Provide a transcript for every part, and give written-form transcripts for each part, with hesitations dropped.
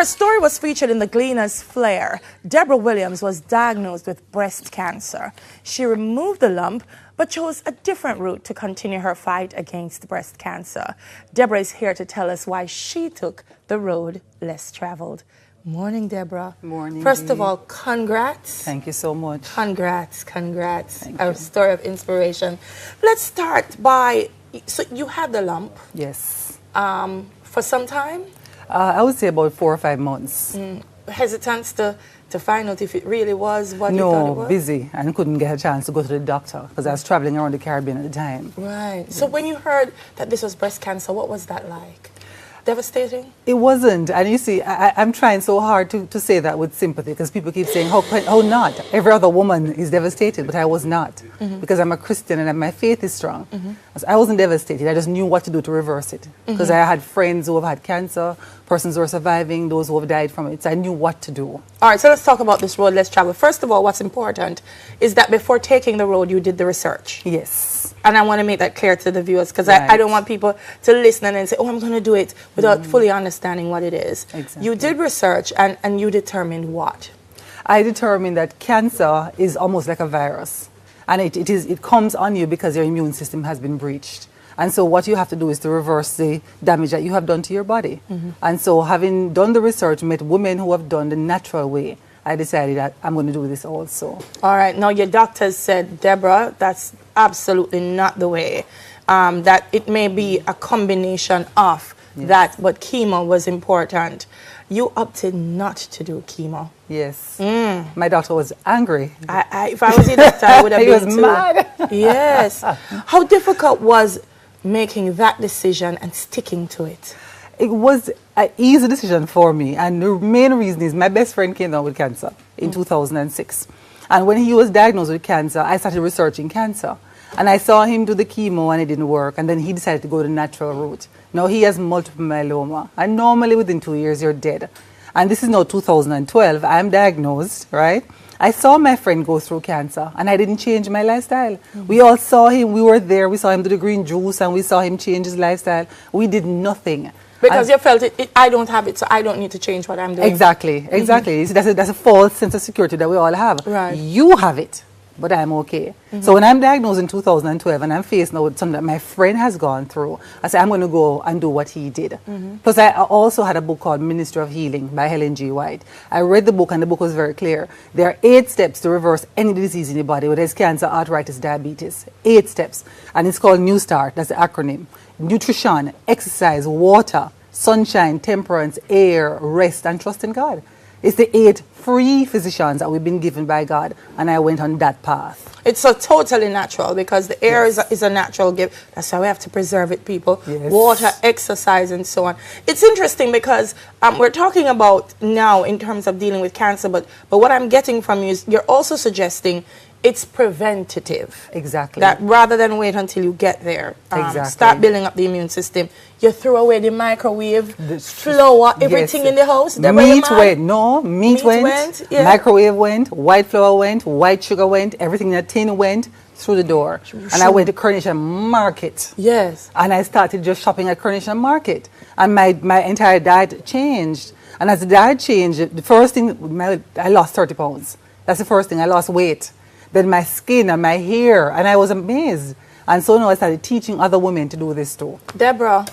Her story was featured in the Gleaner's Flair. Deborah Williams was diagnosed with breast cancer. She removed the lump, but chose a different route to continue her fight against breast cancer. Deborah is here to tell us why she took the road less traveled. Morning, Deborah. Morning. First of all, congrats. Thank you so much. Congrats. Thank A you. story of inspiration. Let's start by, so you had the lump Yes. for some time? I would say about 4 or 5 months. Hesitance to find out if it really was what you thought it No, was? busy, and couldn't get a chance to go to the doctor because I was traveling around the Caribbean at the time. Right. So when you heard that this was breast cancer, what was that like? Devastating? It wasn't, and you see, I'm trying so hard to say that with sympathy because people keep saying, how not? Every other woman is devastated, but I was not because I'm a Christian and my faith is strong. So I wasn't devastated, I just knew what to do to reverse it because I had friends who have had cancer, persons who are surviving, those who have died from it, so I knew what to do. All right, so let's talk about this road less traveled. First of all, what's important is that before taking the road, you did the research. Yes. And I want to make that clear to the viewers because Right. I don't want people to listen and then say, oh, I'm going to do it without fully understanding what it is. Exactly. You did research and you determined what? I determined that cancer is almost like a virus, and it comes on you because your immune system has been breached. And so what you have to do is to reverse the damage that you have done to your body. And so having done the research, met women who have done the natural way, I decided that I'm going to do this also. All right. Now, your doctors said, Deborah, that's absolutely not the way. That it may be a combination of that, but chemo was important. You opted not to do chemo. Yes. My doctor was angry. If I was a doctor, I would have He been was too. mad. Yes. How difficult was making that decision and sticking to it? It was an easy decision for me, and the main reason is my best friend came down with cancer in 2006. And when he was diagnosed with cancer, I started researching cancer. And I saw him do the chemo and it didn't work, and then he decided to go the natural route. Now he has multiple myeloma, and normally within 2 years you're dead. And this is now 2012, I'm diagnosed, right? I saw my friend go through cancer, and I didn't change my lifestyle. We all saw him, we were there, we saw him do the green juice, and we saw him change his lifestyle. We did nothing. Because you felt I don't have it, so I don't need to change what I'm doing. Exactly. That's a false sense of security that we all have. Right. You have it, but I'm okay. So when I'm diagnosed in 2012 and I'm faced now with something that my friend has gone through, I said, I'm going to go and do what he did. Plus, I also had a book called Ministry of Healing by Helen G. White. I read the book, and the book was very clear. There are 8 steps to reverse any disease in the body, whether it's cancer, arthritis, diabetes. 8 steps. And it's called New Start. That's the acronym. Nutrition, exercise, water, sunshine, temperance, air, rest, and trust in God. It's the 8 free physicians that we've been given by God, and I went on that path. It's so totally natural because the air is a natural gift. That's why we have to preserve it, people. Yes. Water, exercise, and so on. It's interesting because we're talking about now in terms of dealing with cancer, but what I'm getting from you is you're also suggesting it's preventative. Exactly. That rather than wait until you get there, Exactly. start building up the immune system. You throw away the microwave, flour, everything in the house. Meat went. No, meat went. went. Yeah. Microwave went. White flour went. White sugar went. Everything in a tin went through the door. And I went to Coronation Market. Yes. And I started just shopping at Coronation Market. And my entire diet changed. And as the diet changed, the first thing, I lost 30 pounds. That's the first thing. I lost weight. Then my skin and my hair, and I was amazed. And so now I started teaching other women to do this too. Deborah,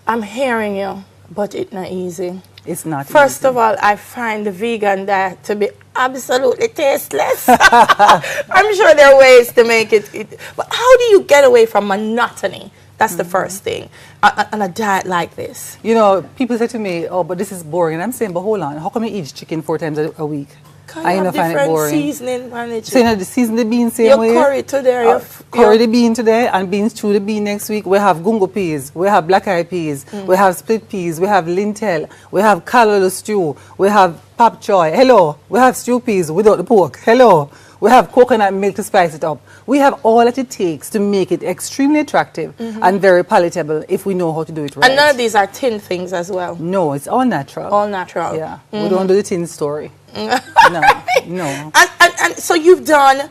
I'm hearing you, but it's not easy. It's not First easy. of all, I find the vegan diet to be absolutely tasteless. I'm sure there are ways to make it. But how do you get away from monotony? That's the first thing on a diet like this. You know, people say to me, oh, but this is boring. And I'm saying, but hold on, how come you eat chicken 4 times a week? I have different seasoning on it. So you know, the season the bean same Your way. curry today. Curry the bean today and beans chew the bean next week. We have gungo peas. We have black eyed peas. We have split peas. We have lintel. We have callaloo stew. We have pap choy. Hello. We have stew peas without the pork. Hello. We have coconut milk to spice it up. We have all that it takes to make it extremely attractive and very palatable if we know how to do it right. And none of these are tin things as well. No, it's all natural. All natural. Yeah. We don't do the tin story. No. And so you've done,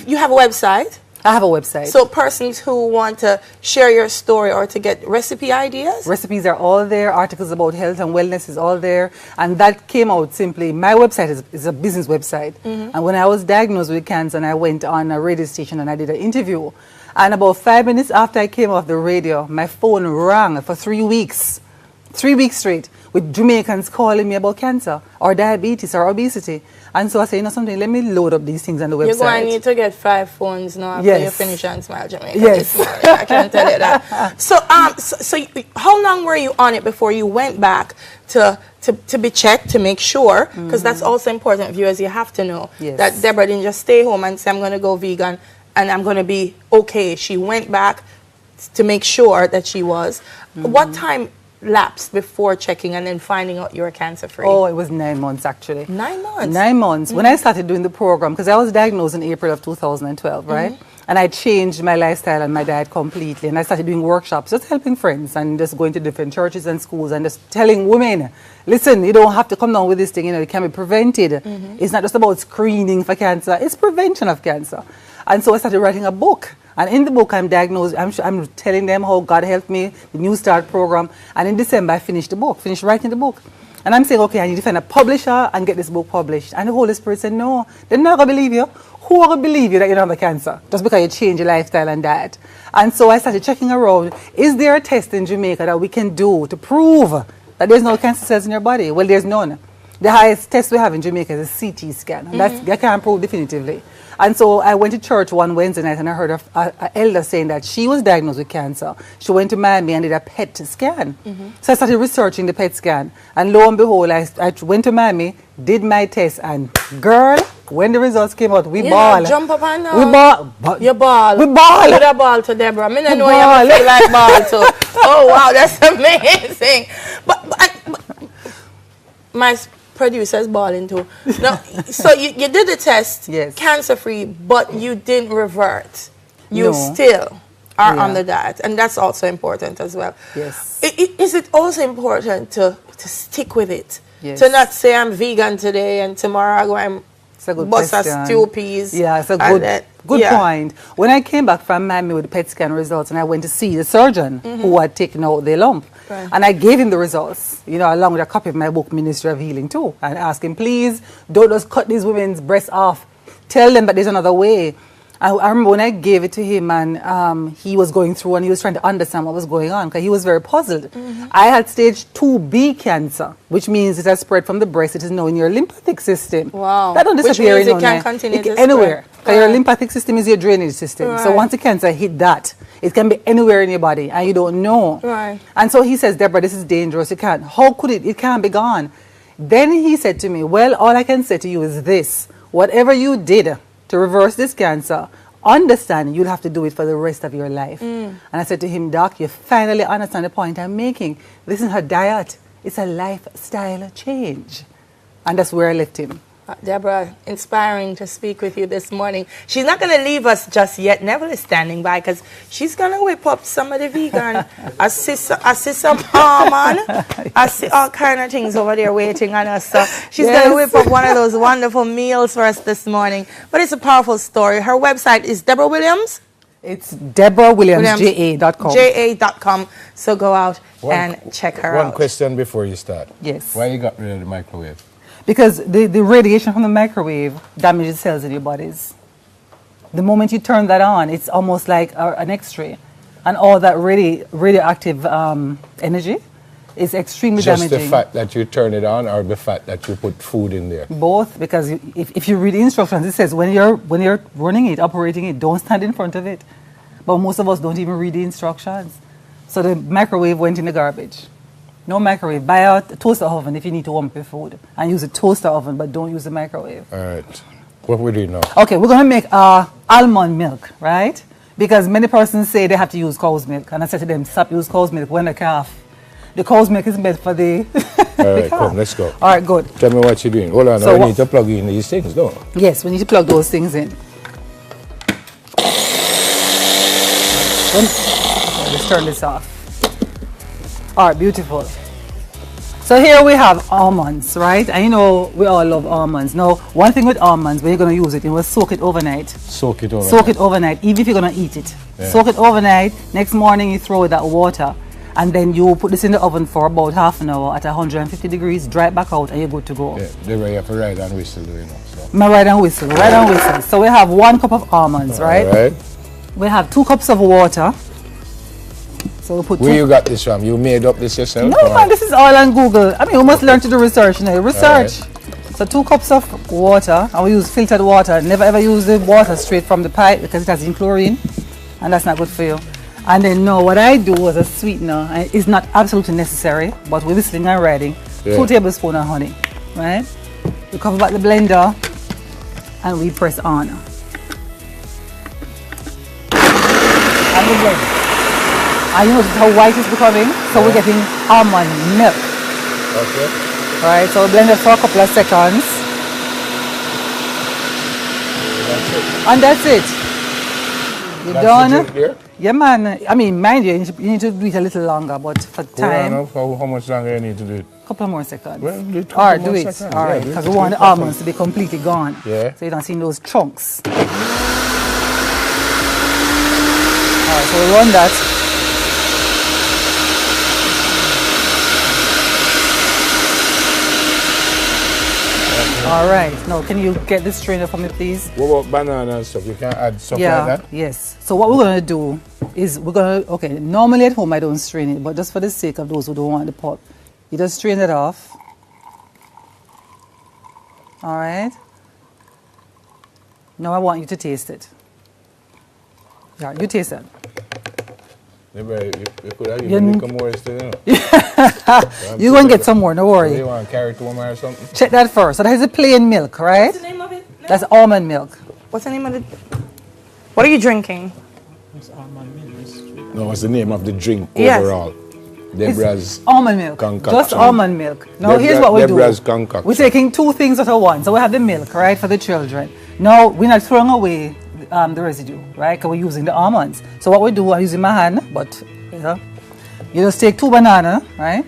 you have a website? I have a website. So persons who want to share your story or to get recipe ideas? Recipes are all there. Articles about health and wellness is all there. And that came out simply, my website is a business website. And when I was diagnosed with cancer, and I went on a radio station and I did an interview. And about 5 minutes after I came off the radio, my phone rang for 3 weeks. 3 weeks straight, with Jamaicans calling me about cancer or diabetes or obesity. And so I said, you know something, let me load up these things on the website. You're going to need to get 5 phones now after you finish on Smile Jamaica. Yes. I can tell you that. So, how long were you on it before you went back to be checked to make sure? Because that's also important, viewers. You have to know that Deborah didn't just stay home and say, I'm going to go vegan and I'm going to be okay. She went back to make sure that she was. What time lapsed before checking and then finding out you were cancer free? Oh, it was 9 months actually. 9 months? 9 months. When I started doing the program, because I was diagnosed in April of 2012, right? And I changed my lifestyle and my diet completely. And I started doing workshops, just helping friends and just going to different churches and schools and just telling women, listen, you don't have to come down with this thing, you know, it can be prevented. It's not just about screening for cancer, it's prevention of cancer. And so I started writing a book. And in the book, I'm diagnosed, I'm telling them how God helped me, the New Start program. And in December, I finished writing the book. And I'm saying, okay, I need to find a publisher and get this book published. And the Holy Spirit said, no, they're not going to believe you. Who are going to believe you that you don't have cancer? Just because you change your lifestyle and diet. And so I started checking around, is there a test in Jamaica that we can do to prove that there's no cancer cells in your body? Well, there's none. The highest test we have in Jamaica is a CT scan. And that's, I can't prove definitively. And so I went to church one Wednesday night and I heard an elder saying that she was diagnosed with cancer. She went to Miami and did a PET scan. So I started researching the PET scan. And lo and behold, I went to Miami, did my test, and girl, when the results came out, we ball. Jump up and down. We ball. You ball. We ball. Put a ball to Deborah. I know you feel like ball too. Oh, wow, that's amazing. But my producer's balling too. No, so you did the test, cancer free, but you didn't revert. You still are on the diet, and that's also important as well. Yes. Is it also important to stick with it? Yes. To not say I'm vegan today and tomorrow I go and bust a stew peas. Yeah, it's a good point. When I came back from Miami with the PET scan results and I went to see the surgeon who had taken out the lump, and I gave him the results, you know, along with a copy of my book, Ministry of Healing too, and asked him, please, don't just cut these women's breasts off. Tell them that there's another way. I remember when I gave it to him and he was going through and he was trying to understand what was going on because he was very puzzled. I had stage 2B cancer, which means it has spread from the breast. It is now in your lymphatic system. Wow. That don't disappear. Which means it can continue to anywhere. Spread. Your lymphatic system is your drainage system. So once the cancer hit that, it can be anywhere in your body and you don't know. And so he says, Deborah, this is dangerous. You can't. How could it? It can't be gone. Then he said to me, well, all I can say to you is this. Whatever you did to reverse this cancer, understand you'll have to do it for the rest of your life. And I said to him, Doc, you finally understand the point I'm making. This isn't a diet. It's a lifestyle change. And that's where I left him. Deborah, inspiring to speak with you this morning. She's not going to leave us just yet. Neville is standing by because she's going to whip up some of the vegan. I see some almond. I see all kind of things over there waiting on us. So she's going to whip up one of those wonderful meals for us this morning. But it's a powerful story. Her website is Deborah Williams. It's DeborahWilliamsJA.com. JA.com. So go out and check her out. One question before you start. Yes. Why you got rid of the microwave? Because the radiation from the microwave damages cells in your bodies. The moment you turn that on, it's almost like an X-ray. And all that radioactive energy is extremely damaging. Just the fact that you turn it on or the fact that you put food in there? Both, because if you read the instructions, it says when you're running it, operating it, don't stand in front of it. But most of us don't even read the instructions. So the microwave went in the garbage. No microwave. Buy a toaster oven if you need to warm up your food. And use a toaster oven, but don't use the microwave. All right. What we do now? Okay, we're going to make almond milk, right? Because many persons say they have to use cow's milk. And I said to them, stop use cow's milk when the calf. The cow's milk is meant for the All right, come, let's go. All right, good. Tell me what you're doing. Hold on, So I need to plug in these things, no? Yes, we need to plug those things in. Let's turn this off. All right, beautiful. So here we have almonds, right? And you know we all love almonds. Now, one thing with almonds, when you're going to use it, you will soak it overnight. Soak it over. Soak it overnight, even if you're going to eat it. Yeah. Soak it overnight. Next morning, you throw that water. And then you put this in the oven for about half an hour at 150 degrees, dry it back out, and you're good to go. Yeah, they were here for ride and whistle, you know. So. My ride and whistle, ride and whistle. So we have 1 cup of almonds, right? All right. We have 2 cups of water. So we put Where you got this from? You made up this yourself? No, man, this is all on Google. I mean, we must learn to do research now. Research. So 2 cups of water, and we use filtered water. Never ever use the water straight from the pipe because it has in chlorine, and that's not good for you. And then now what I do as a sweetener, and it's not absolutely necessary, but we're whistling and riding, 2 tablespoons of honey, right? We cover back the blender, and we press on. And we blend. And you notice how white it's becoming? So we're getting almond milk. Okay. Right, so blend it for a couple of seconds. That's it. And that's it. You're That's done? the drink there? Yeah, man. I mean, mind you, you need to do it a little longer, but for time, a How much longer you need to do it? couple more seconds. Well, do it All right, couple do more it. seconds. All Yeah, right, do it. because we want the almonds to be completely gone. Yeah. So you don't see those chunks. All right, so we run that. All right, now can you get this strainer for me, please? What about banana and stuff? You can add stuff like that? Yes. So what we're going to do is okay, normally at home I don't strain it, but just for the sake of those who don't want the pulp, you just strain it off. All right. Now I want you to taste it. Yeah, you taste it. Maybe you could have You even make more instead, you know. You're going to get some more, no Do worry. you want to carry it to or something? Check that first. So that is the plain milk, right? What's the name of it? That's almond milk. What's the name of it? What are you drinking? No, what's the name of the drink Yes. overall? Deborah's Almond milk. concoction. Just almond milk. Now here's what we Deborah's do. concoction. We're taking 2 things out of one. So we have the milk, right, for the children. Now we're not throwing away the residue, right, because we're using the almonds. So what we do, I'm using my hand, but you just take 2 bananas, right?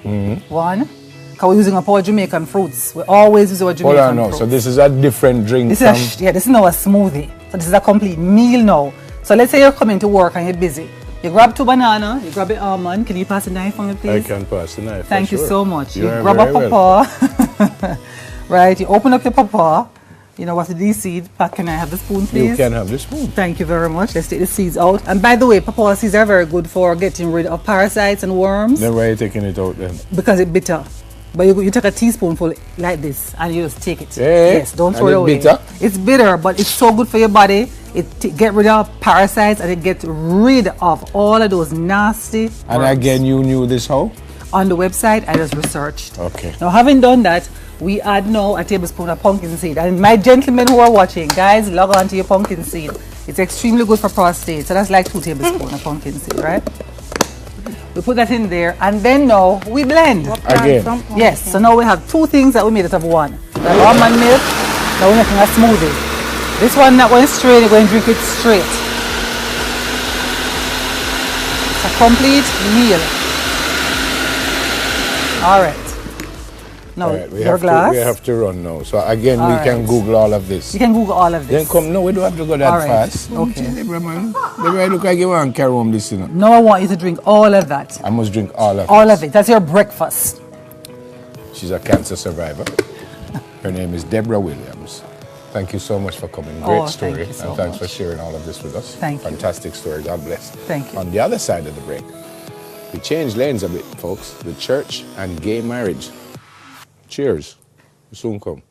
Mm-hmm. 1. Because we're using our Jamaican fruits. We always use our Jamaican Hold on now. fruits. So this is a different drink This from... is this is now a smoothie. So this is a complete meal now. So let's say you're coming to work and you're busy. You grab 2 bananas, you grab the almond. Can you pass the knife for me, please? I can pass the knife. Thank for you sure. so much. You are grab a very pawpaw, right? You open up your pawpaw. You know, what's the seed? Pat, can I have the spoon, please? You can have the spoon. Thank you very much. Let's take the seeds out. And by the way, pawpaw seeds are very good for getting rid of parasites and worms Then why are you taking it out then? because it's bitter. But you take a teaspoonful like this and you just take it. Yeah. Yes, don't And throw it it's away. bitter? It's bitter, but it's so good for your body. It get rid of parasites and it gets rid of all of those nasty And worms. again, you knew this how? On the website, I just researched. Okay. Now, having done that, we add now a tablespoon of pumpkin seed. And my gentlemen who are watching, guys, log on to your pumpkin seed. It's extremely good for prostate. So that's like 2 tablespoons of pumpkin seed, right? We put that in there, and then now we blend. Again. Yes, so now we have 2 things that we made out of one. We have almond milk, now we're making a smoothie. This one not going straight, you're going to drink it straight. It's a complete meal. All right. Now, All right, your glass. we have to run now. So again, All we can right. Google all of this. You can Google all of Then this. come, no, we don't have to go that All right. fast. Okay. Deborah, man. Deborah, look like you want to carry home this, you know. Now I want you to drink all of that. I must drink all of All this. of it. That's your breakfast. She's a cancer survivor. Her name is Deborah Williams. Thank you so much for coming. Great Oh, story. thank you so and thanks for much. sharing all of this with us. Thank you. Fantastic story. God bless. Thank you. On the other side of the break, we change lanes a bit, folks. The church and gay marriage. Cheers. We soon come.